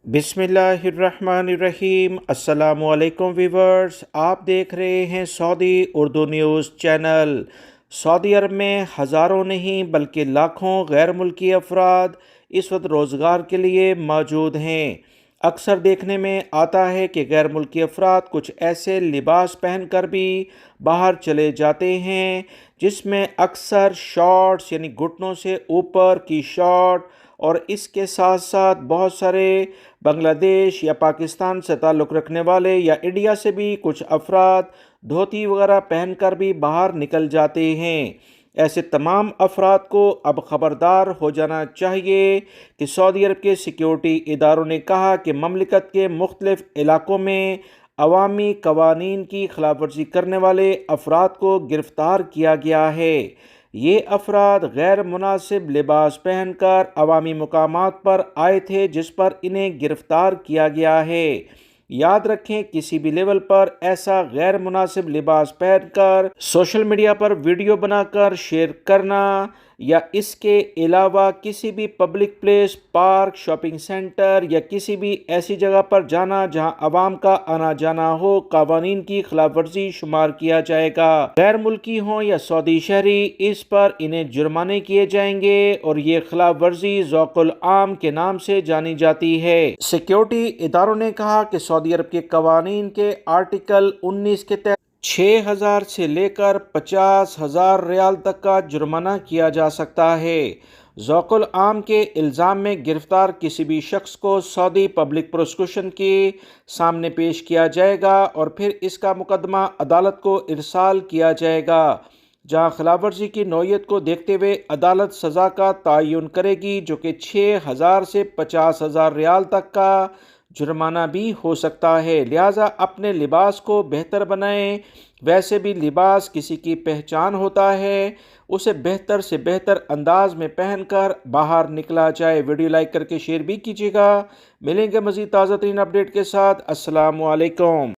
बिस्मिल्लाहिर्रहमानिर्रहीम। अस्सलामुअलैकुम वीवर्स, आप देख रहे हैं Saudi Urdu news channel. Saudi Arab में हज़ारों नहीं बल्कि लाखों गैर मुल्की अफराद इस वक्त रोज़गार के लिए मौजूद हैं। अक्सर देखने में आता है कि गैर मुल्की अफराद कुछ ऐसे लिबास पहन कर भी बाहर चले जाते हैं जिसमें अक्सर शॉर्ट्स यानी घुटनों से ऊपर की शॉर्ट और इसके साथ साथ बहुत सारे बांग्लादेश या पाकिस्तान से ताल्लुक़ रखने वाले या इंडिया से भी कुछ अफराद धोती वगैरह पहनकर भी बाहर निकल जाते हैं। ऐसे तमाम अफराद को अब ख़बरदार हो जाना चाहिए कि सऊदी अरब के सिक्योरिटी इदारों ने कहा कि ममलिकत के मुख्तलिफ़ इलाक़ों में अवामी कवानीन की खिलाफ वर्जी करने वाले अफराद को गिरफ़्तार किया गया है। ये अफराद गैर मुनासिब लिबास पहनकर अवामी मुकामात पर आए थे जिस पर इन्हें गिरफ्तार किया गया है। याद रखें, किसी भी लेवल पर ऐसा गैर मुनासिब लिबास पहनकर सोशल मीडिया पर वीडियो बनाकर शेयर करना या इसके अलावा किसी भी public place, park, shopping centre या किसी भी ऐसी जगह पर जाना जहां आवाम का आना जाना हो, कावानीन की खिलाफ वर्जी शुमार किया जाएगा। गैर मुल्की हों या सऊदी शहरी, इस पर इन्हें जुर्माने किए जाएंगे और ये खिलाफ वर्जी ज़ौक़ुल आम के नाम से जानी जाती है। सिक्योरिटी इदारों ने कहा कि सऊदी अरब के कवानीन के आर्टिकल 19 के तहत 6,000 से लेकर 50,000 रियाल तक का जुर्माना किया जा सकता है। ज़ौक़ुल आम के इल्ज़ाम में गिरफ्तार किसी भी शख्स को सऊदी पब्लिक प्रोसिक्यूशन के सामने पेश किया जाएगा और फिर इसका मुकदमा अदालत को इरसाल किया जाएगा, जहां खिलाफ वर्जी की नौयत को देखते हुए अदालत सज़ा का तयन करेगी, जो कि 6,000 से 50,000 रियाल तक का जुर्माना भी हो सकता है। लिहाजा अपने लिबास को बेहतर बनाएं। वैसे भी लिबास किसी की पहचान होता है, उसे बेहतर से बेहतर अंदाज में पहनकर बाहर निकला जाए। वीडियो लाइक करके शेयर भी कीजिएगा। मिलेंगे मज़ीद ताज़ा तरीन अपडेट के साथ। अस्सलामु अलैकुम।